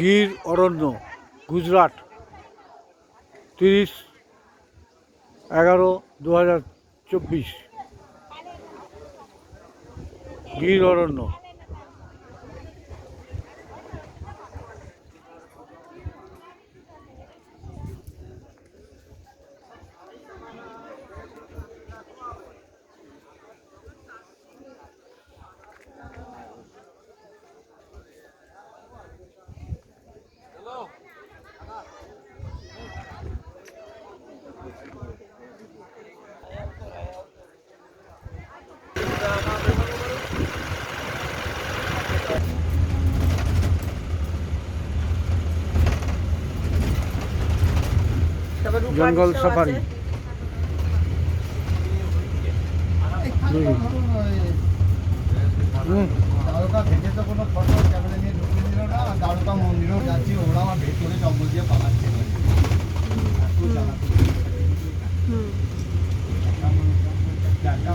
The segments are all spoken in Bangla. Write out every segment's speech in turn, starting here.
গির অরণ্য, গুজরাট, 30/11/2024। গির অরণ্য। জঙ্গল সাফারি। দ্বারকা ভেতরে তো কোনো ফটো ক্যামেরা নিয়ে ঢুকে দিল না। দ্বারকা মন্দিরেও যাচ্ছি, ওরা আমার ভেতরে জঙ্গল দিয়ে পালাচ্ছে।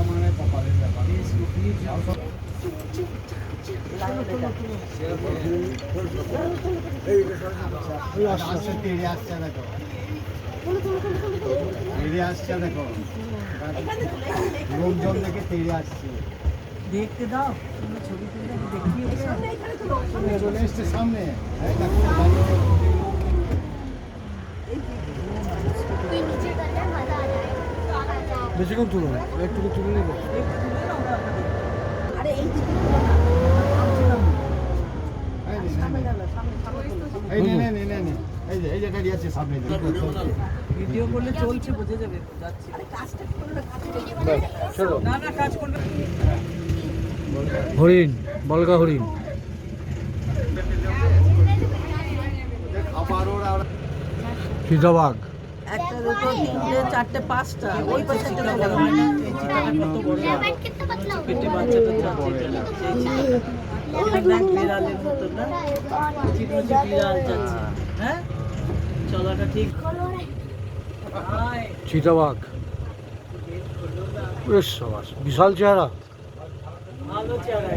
মানে কপালের ব্যাপার। তেড়ে আসছে দেখো, তেড়ে আসছে দেখো, লোকজন দেখে তেড়ে আসছে। দেখতে দাও, ছবি তুলে দেখিয়ে চলে এসছে সামনে। বেশিক্ষণ তুলো না, একটু তুলে নেবো। ভিডিও করলে চলছে, বোঝা যাবে যাচ্ছে। না না, কাজ করবে। হরিণ, বলগা হরিণ। চিতাবাঘ। একটা, দুটো, তিনটে, চারটে, পাঁচটা। ওই পাশে চলে গেল। এই চিতাটা কত বড়, পেটে বাচ্চাটা যাচ্ছে। দেখ বিড়ালের মতো না, কুচি কুচি বিড়াল যাচ্ছে। হ্যাঁ, চলাটা ঠিক। চিতাবাঘ। বিশাল চেহারা। ভালো চেহারা।